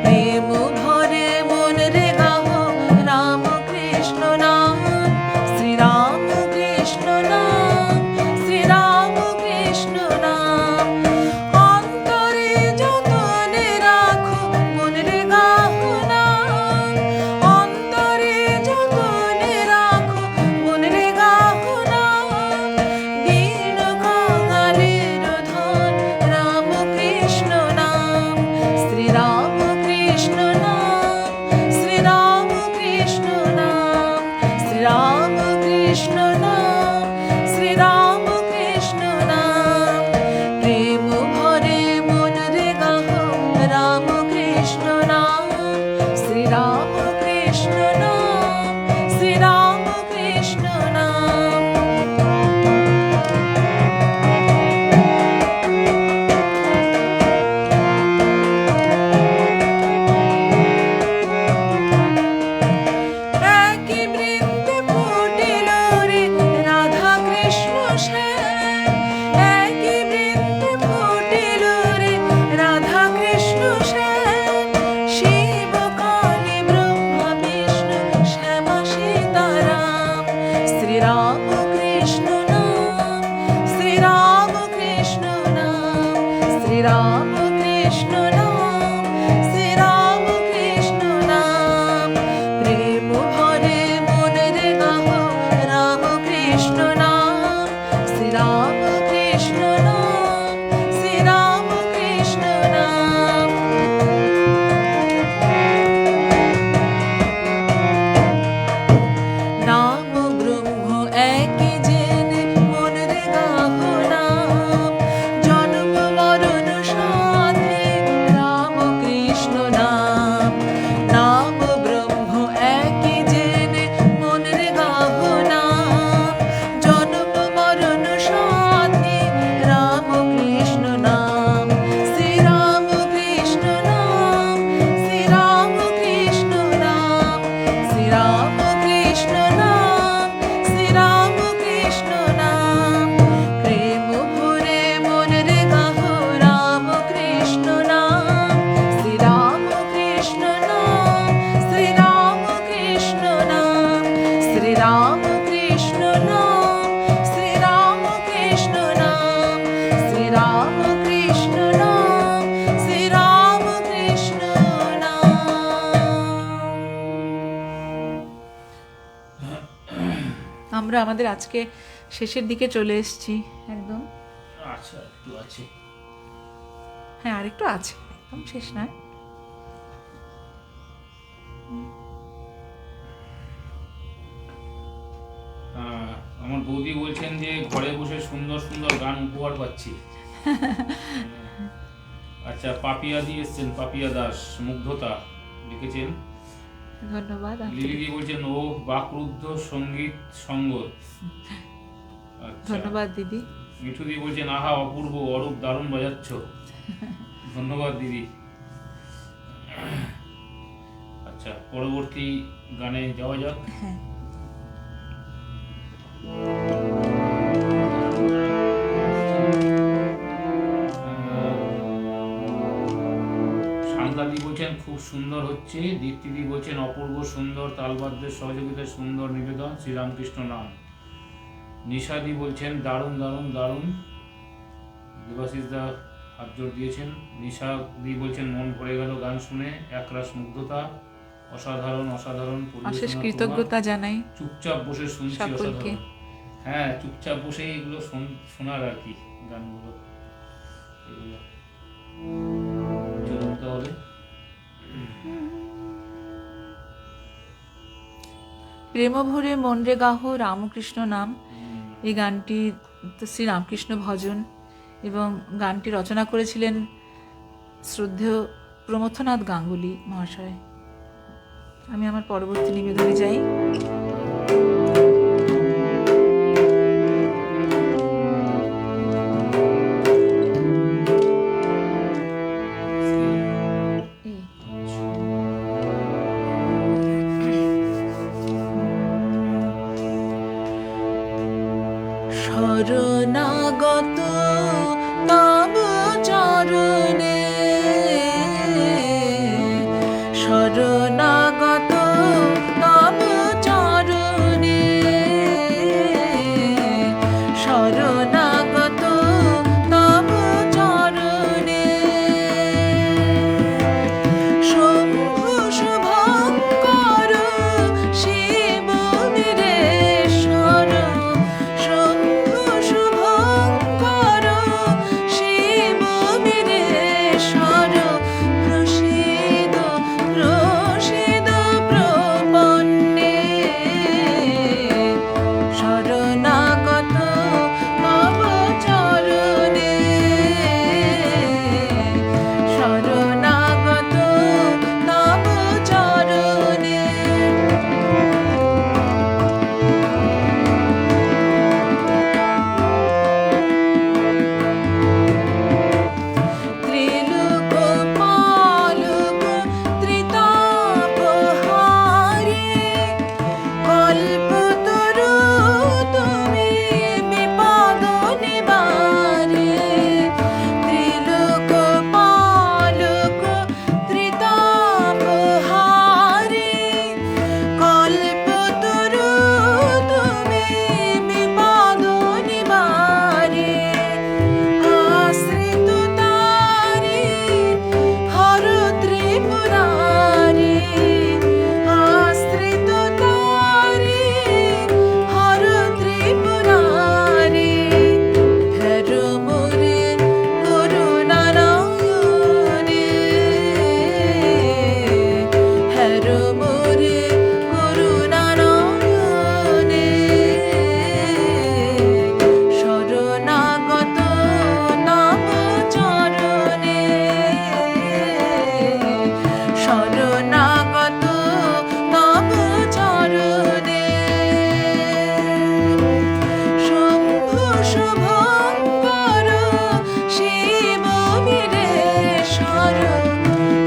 প্রেম ভরে মন রে গাহ রাম কৃষ্ণ নাম, শ্রী রাম কৃষ্ণ নাম, শ্রী রাম কৃষ্ণ নাম। অন্তরে যতনে রাখো মন রে গাহ নাম, অন্তরে যতনে রাখো মন রে গাহ নাম। দীন কাঙালের ধন রাম কৃষ্ণ নাম, শ্রী রাম কৃষ্ণ নাম, শ্রী রাম কৃষ্ণ নাম, শ্রী রাম কৃষ্ণ নাম, শ্রী রাম কৃষ্ণ নাম। প্রেম ভরে মন রে গাহ রাম কৃষ্ণ নাম, শ্রী রাম কৃষ্ণ নাম, শ্রী রাম কৃষ্ণ নাম। একই বৃন্দে ফুটিল রে রাধা কৃষ্ণ শ্যাম, একই বৃন্দে ফুটিল রে রাধা কৃষ্ণ শ্যাম। শিব কালী ব্রহ্মা বিষ্ণু শ্যামা সীতারাম, শ্রী রাম কৃষ্ণ নাম, শ্রী রাম কৃষ্ণ নাম, শ্রী রাম কৃষ্ণ নাম, শ্রী রাম কৃষ্ণ নাম। প্রেম ভরে মন রে গাহ রাম কৃষ্ণ নাম, শ্রী রাম কৃষ্ণ নাম, শ্রী রাম কৃষ্ণ নাম। নাম ব্রহ্ম একই জেনে মন রে গাহ নাম, জন্ম মরণ সাথে রাম কৃষ্ণ নাম। নাম ব্রহ্ম একই জেনে মন রে গাহ নাম, জন্ম মরণ সাথে রাম কৃষ্ণ নাম। শ্রী রাম কৃষ্ণ নাম, শ্রী রাম কৃষ্ণ নাম, শ্রী রাম কৃষ্ণ নাম, শ্রী রাম কৃষ্ণ নাম। প্রেম ভরে মন রে গাহ রাম কৃষ্ণ নাম, শ্রী রাম কৃষ্ণ নাম, শ্রী রাম কৃষ্ণ নাম, শ্রী রাম কৃষ্ণ নাম, শ্রী রাম কৃষ্ণ নাম, শ্রী রাম কৃষ্ণ নাম, শ্রী রাম কৃষ্ণ নাম। আমরা আমাদের আজকে শেষের দিকে চলে এসেছি একদম। আচ্ছা, একটু আছে। হ্যাঁ, আরেকটু আছে, একদম শেষ নয়। আমার বৌদি বলছেন যে ঘরে বসে সুন্দর সুন্দর গান উপহার পাচ্ছি। আচ্ছা, পাপিয়া দি এসছেন, পাপিয়া দাস, মুগ্ধতা লিখেছেন। ধন্যবাদ। লিলিদি বলছেন ও বাকরুদ্ধ সঙ্গীত সঙ্গত। আচ্ছা, ধন্যবাদ দিদি। মিঠুদি বলছেন আহা অপূর্ব, অরূপ দারুণ বাজাচ্ছ। ধন্যবাদ দিদি। আচ্ছা, পরবর্তী গানে যাওয়া যাক। হ্যাঁ, সান্তাদি বলছেন খুব সুন্দর হচ্ছে, দীপ্তিদি বলছেন অপূর্ব সুন্দর, তালবাদ্যের সহযোগিতায় সুন্দর নিবেদন, শ্রীরামকৃষ্ণ নাম। নিশাদি বলছেন দারুণ দারুণ দারুণ। দেবাশিস দা হাত জোর দিয়েছেন। নিশাদি বলছেন মন ভরে গেল গান শুনে, একরাশ মুগ্ধতা, অসাধারণ অসাধারণ অশেষ পরিবেশনা তোমার। কৃতজ্ঞতা জানাই চুপচাপ বসে শুনছি, সকলকে। অসাধারণ। হ্যাঁ, চুপচাপ বসে এগুলো শোনার আর কি, গানগুলো এগুলো। চলুন তাহলে। প্রেম ভরে মন রে গাহ রামকৃষ্ণ নাম, এই গানটি তো শ্রী রামকৃষ্ণ ভজন, এবং গানটি রচনা করেছিলেন শ্রদ্ধেয় প্রমথনাথ গাঙ্গুলি মহাশয়। আমি আমার পরবর্তী নিবেদনে যাই। শরণাগত তব চরণে, শরণাগত তব চরণে, শরণাগত তব চরণে, শম্ভু শুভঙ্কর শিব বীরেশ্বর, শম্ভু শুভঙ্কর শিব বীরেশ্বর, প্রসিদ প্রসিদ প্রপন্নে, শরণাগত তব চরণে, শরণাগত তব চরণে। ত্রিলোক পালক ত্রিতাপহারী, কল্পতরু তুমি বিপদ নিবারে, ত্রিলোক পালক ত্রিতাপহারী, কল্পতরু তুমি বিপদ নিবারে, আশ্রিত তারি হর ত্রিপুরারি, আশ্রিত তারি হর ত্রিপুরারি, হের মোরে করুণারায়ণে, হের মোরে করুণারায়ণে, শরণাগত তব চরণে, শরণাগত তব চরণে, শম্ভু শুভঙ্কর শিব বীরেশ্বর,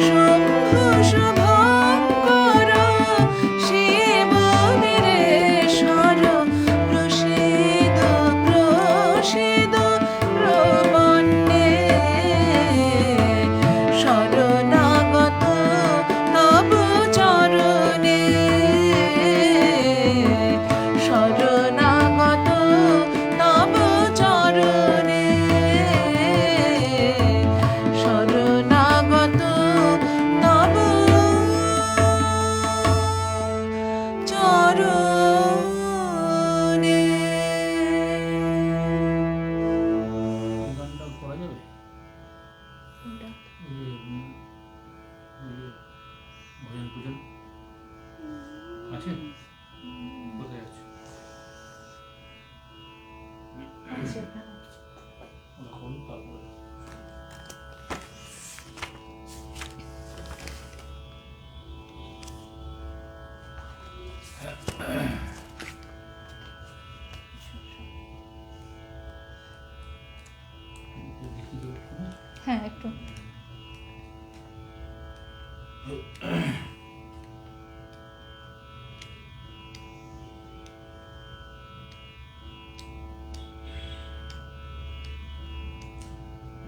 শম্ভু শুভঙ্কর শিব বীরেশ্বর, প্রসিদ প্রসিদ প্রপন্নে, শরণাগত তব চরণে, শরণাগত তব চরণে, শরণাগত তব চরণে। এই গানটা করা যাবে? ওই যে, ভজন পূজন আছে? কোথায় আছে? ওটা করুন, তারপরে হ্যাঁ, একটু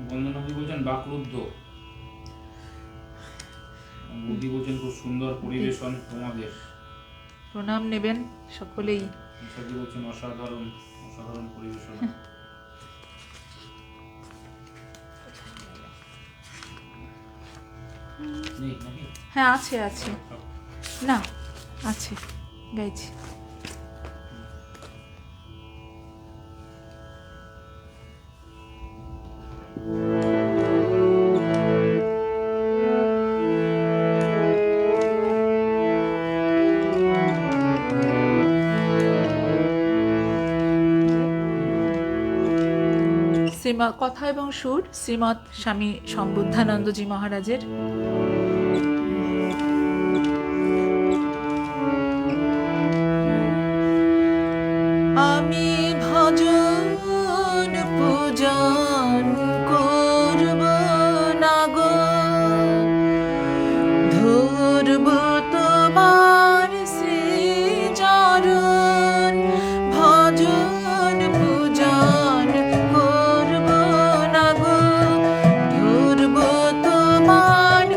বন্দনাদি বলছেন বাকরুদ্ধ, বুদ্ধি বলছেন খুব সুন্দর পরিবেশন তোমাদের। প্রণাম নেবেন সকলেই। নিশাদি বলছেন অসাধারণ অসাধারণ পরিবেশন। নেই নাকি? হ্যাঁ আছে আছে, না আছে, গাইছি। কথা এবং সুর শ্রীমৎ স্বামী সম্বুদ্ধানন্দজি মহারাজের। আমি ভজন পূজন করব না গো, ধরব তোমার শ্রীচরণ, ভজন পূজন করব না গো, ধরব তোমার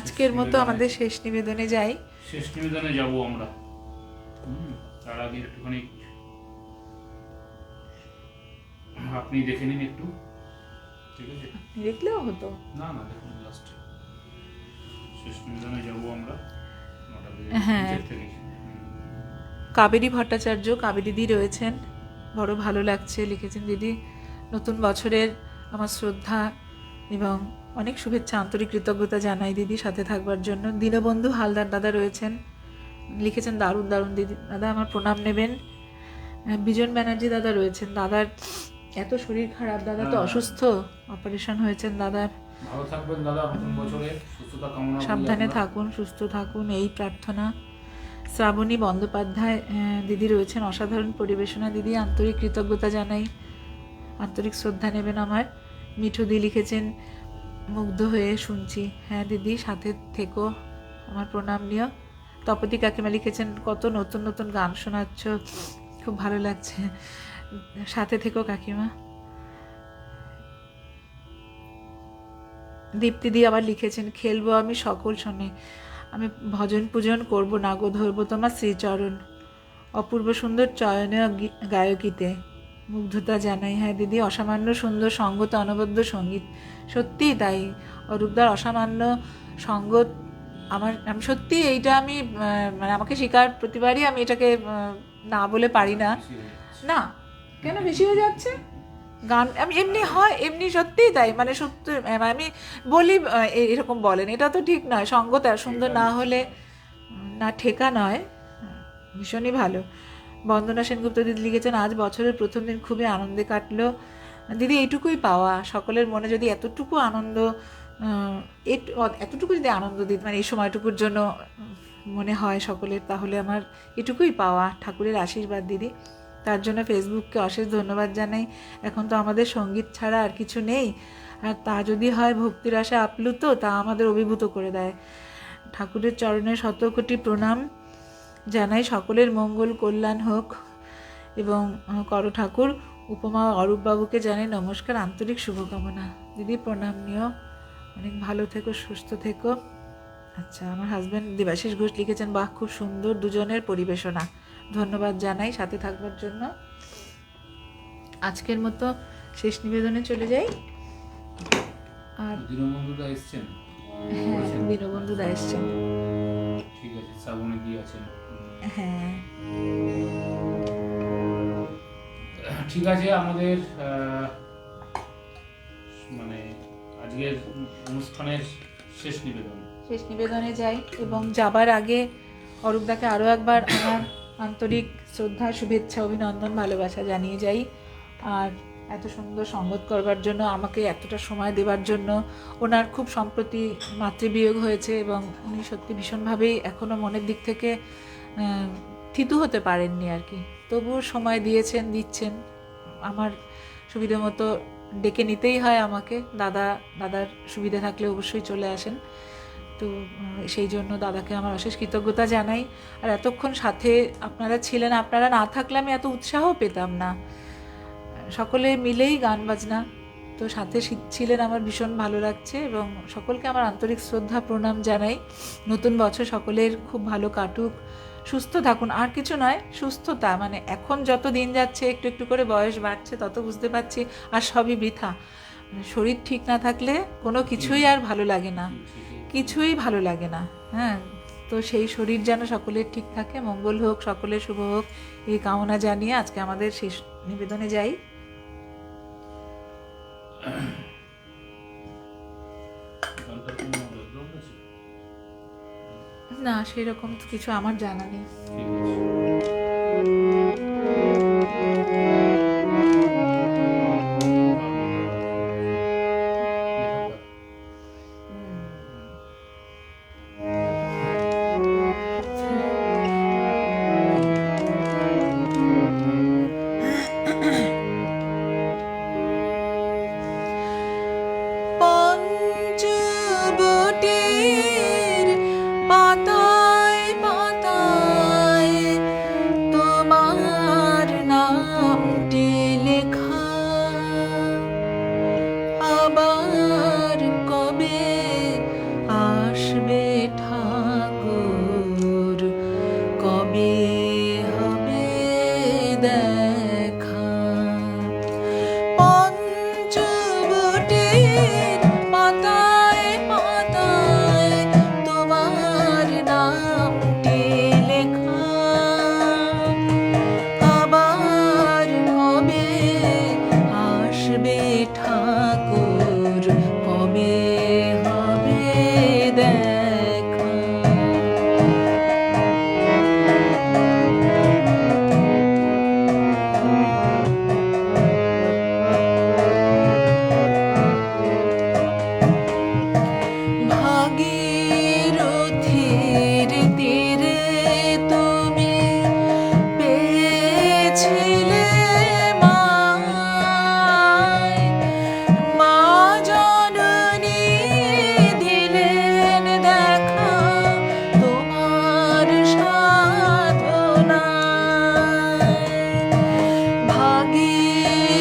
আজকের মতো আমাদের শেষ নিবেদনে যাই। শেষ নিবেদনে যাব আমরা। তার আগে একটুখানি আপনি দেখে নিন একটু, ঠিক আছে? দেখলেও হতো। না না, দেখুন লাস্টে শেষ নিবেদনে যাব আমরা। হ্যাঁ, কাবেরী ভট্টাচার্য, কাবেরী দিদি রয়েছেন, বড় ভালো লাগছে। লিখেছেন, দিদি নতুন বছরের আমার শ্রদ্ধা এবং অনেক শুভেচ্ছা, আন্তরিক কৃতজ্ঞতা জানাই দিদি সাথে থাকবার জন্য। দীনবন্ধু হালদার দাদা রয়েছেন, লিখেছেন দারুণ দারুণ দিদি, দাদা আমার প্রণাম নেবেন। বিজন ব্যানার্জি দাদা রয়েছেন, দাদার এত শরীর খারাপ, দাদা তো অসুস্থ, অপারেশন হয়েছেন দাদার। ভালো থাকবেন দাদা, নতুন বছরে সুস্থতা কামনা করি। সাবধানে থাকুন, সুস্থ থাকুন, এই প্রার্থনা। শ্রাবণী বন্দ্যোপাধ্যায় দিদি রয়েছেন, অসাধারণ পরিবেশনা দিদি, আন্তরিক কৃতজ্ঞতা জানাই, আন্তরিক শ্রদ্ধা নেবেন আমার। মিঠুদি লিখেছেন, মুগ্ধ হয়ে শুনছি। হ্যাঁ দিদি, সাথে থেকো, আমার প্রণাম নিও। তপতি কাকিমা লিখেছেন, কত নতুন নতুন গান শোনাচ্ছ, খুব ভালো লাগছে, সাথে থেকো কাকিমা। দীপ্তিদি আবার লিখেছেন, খেলবো আমি সকল শোনে, আমি ভজন পূজন করবো না গো, ধরবো তোমার শ্রীচরণ, অপূর্ব সুন্দর চয়নীয় গায়কিতে মুগ্ধতা জানাই। হ্যাঁ দিদি, অসামান্য সুন্দর সঙ্গত, অনবদ্য সঙ্গীত, সত্যিই তাই। অরূপদার অসামান্য সঙ্গত, আমি সত্যি এইটা আমি মানে আমাকে স্বীকার, প্রতিবারই আমি এটাকে না বলে পারি না। না, কেন বেশি হয়ে যাচ্ছে গান? আমি এমনি হয়, এমনি সত্যিই তাই, মানে সত্যি আমি বলি এরকম বলেন, এটা তো ঠিক নয়। সঙ্গত সুন্দর না হলে না, ঠেকা নয়। ভীষণই ভালো। বন্দনা সেনগুপ্ত দিদি লিখেছেন, আজ বছরের প্রথম দিন খুবই আনন্দে কাটলো দিদি, এইটুকুই পাওয়া। সকলের মনে যদি এতটুকু আনন্দ, এতটুকু যদি আনন্দ দিত, মানে এই সময়টুকুর জন্য মনে হয় সকলের, তাহলে আমার এটুকুই পাওয়া। ঠাকুরের আশীর্বাদ দিদি, তার জন্য ফেসবুককে অশেষ ধন্যবাদ জানাই। এখন তো আমাদের সঙ্গীত ছাড়া আর কিছু নেই, আর তা যদি হয় ভক্তির আশা আপ্লুত, তা আমাদের অভিভূত করে দেয়। ঠাকুরের চরণে শত কোটি প্রণাম জানাই, সকলের মঙ্গল কল্যাণ হোক। এবং করো ঠাকুর, উপমা অরূপবাবুকে জানাই নমস্কার, আন্তরিক শুভকামনা। দিদি প্রণাম নিও, অনেক ভালো থেকো, সুস্থ থেকো। আচ্ছা, আমার হাজব্যান্ড দেবাশিস ঘোষ লিখেছেন, বাহ খুব সুন্দর দুজনের পরিবেশনা, ধন্যবাদ জানাই সাথে থাকবার জন্য। আজকের মতো শেষ নিবেদনে চলে যাই। আর দীনবন্ধুদা এসছেন? হ্যাঁ, দীনবন্ধুদা এসছেন, ঠিক আছে। শ্রাবণী দি আছেন? হ্যাঁ ঠিক আছে। আমাদের মানে আজকের অনুষ্ঠানের শেষ নিবেদনে যাই। এবং যাবার আগে অরূপদাকে আরও একবার আমার আন্তরিক শ্রদ্ধা, শুভেচ্ছা, অভিনন্দন, ভালোবাসা জানিয়ে যাই। আর এত সুন্দর সঙ্গত করবার জন্য, আমাকে এতটা সময় দেবার জন্য। ওনার খুব সম্প্রতি মাতৃবিয়োগ হয়েছে এবং উনি সত্যি ভীষণভাবেই এখনও মনের দিক থেকে থিতু হতে পারেননি আর কি, তবুও সময় দিচ্ছেন। আমার সুবিধা মতো ডেকে নিতেই হয় আমাকে, দাদার সুবিধা থাকলে অবশ্যই চলে আসেন। তো সেই জন্য দাদাকে আমার অশেষ কৃতজ্ঞতা জানাই। আর এতক্ষণ সাথে আপনারা ছিলেন, আপনারা না থাকলে আমি এত উৎসাহ পেতাম না। সকলে মিলেই গান বাজনা, তো সাথে ছিলেন, আমার ভীষণ ভালো লাগছে। এবং সকলকে আমার আন্তরিক শ্রদ্ধা প্রণাম জানাই। নতুন বছর সকলের খুব ভালো কাটুক, সুস্থ থাকুন, আর কিছু নয়, সুস্থতা। মানে এখন যত দিন যাচ্ছে, একটু একটু করে বয়স বাড়ছে, তত বুঝতে পারছি আর সবই বৃথা। শরীর ঠিক না থাকলে কোনো কিছুই আর ভালো লাগে না, কিছুই ভালো লাগে না। হ্যাঁ, তো সেই শরীর যেন সকলের ঠিক থাকে, মঙ্গল হোক, সকলের শুভ হোক, এই কামনা জানিয়ে আজকে আমাদের শেষ নিবেদনে যাই। না, সেরকম তো কিছু আমার জানা নেই। পঞ্চবটির পাতায় পাতায়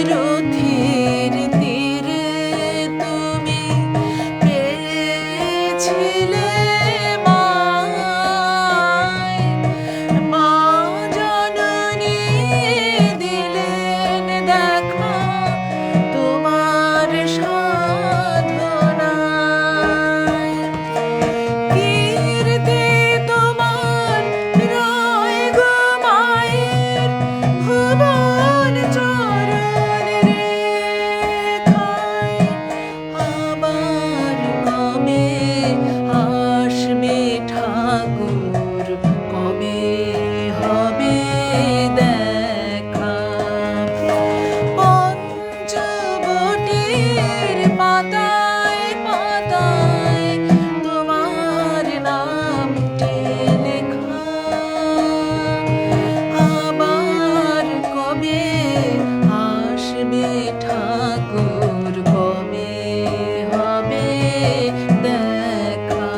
ভাগীরথীর তীরে তুমি পেয়েছিলে মায়, মা জননী দিলেন দেখা তোমার সাধনায়। কীর্তি তোমার রয় গো মায়ের ভুবন চরণ রেখায়, আবার কবে আসবে ঠাকুর, কবে হবে দেখা। পঞ্চবটির পাতায় পাতায় তোমার নামটি লেখা, আবার কবে আসবে ঠাকুর, কবে হবে দেখা।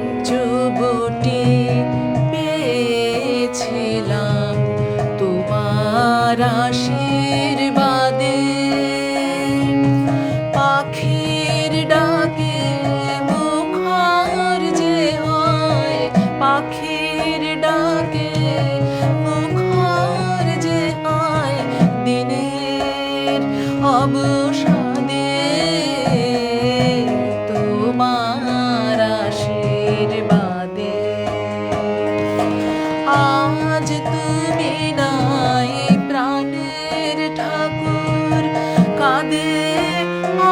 পঞ্চবটি পেয়েছিলাম তোমার আশীর্বাদে, পাখির ডাকে মুখর যে হয়, পাখির ডাকে মুখর যে হয়, দিনের অবসাদে তোমার আশীর্বাদে। আজ তুমি নাই প্রাণের ঠাকুর, কাঁদে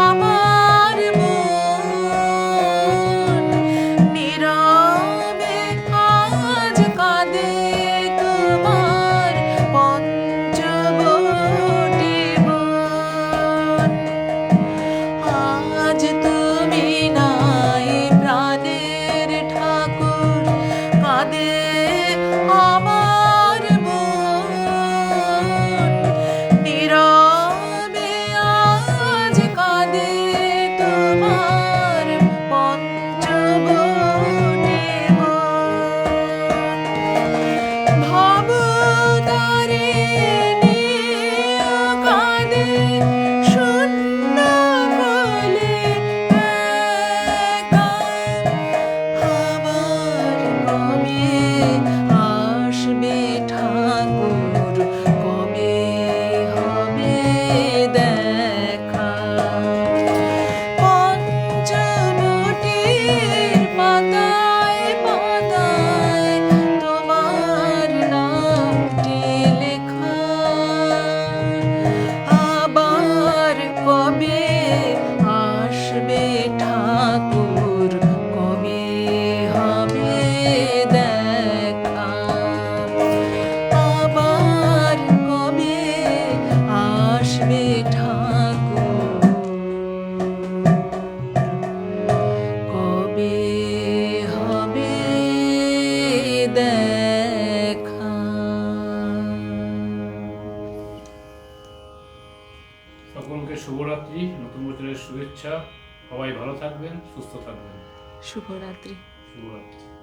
আমার মন, নীরবে আজ কাঁদে তোমার পঞ্চবটি বন। আজ তুমি নাই প্রাণের ঠাকুর, কাঁদে আমার মন, নীরবে আজ কাঁদে তোমার পঞ্চবটি বন। ভবতারিণী কাঁদে শূন্য কোলে একা, আবার কবে আসবে ঠাকুর, কবে হবে দেখা। পঞ্চবটির পাতায় পাতায় তোমার নামটি লেখা, আবার কবে আসবে ঠাকুর, কবে হবে দেখা। আবার কবে আসবে ঠাকুর, কবে হবে দেখা। সকলকে শুভরাত্রি, নতুন বছরের শুভেচ্ছা। সবাই ভালো থাকবেন, সুস্থ থাকবেন। শুভরাত্রি। শুভরাত্রি।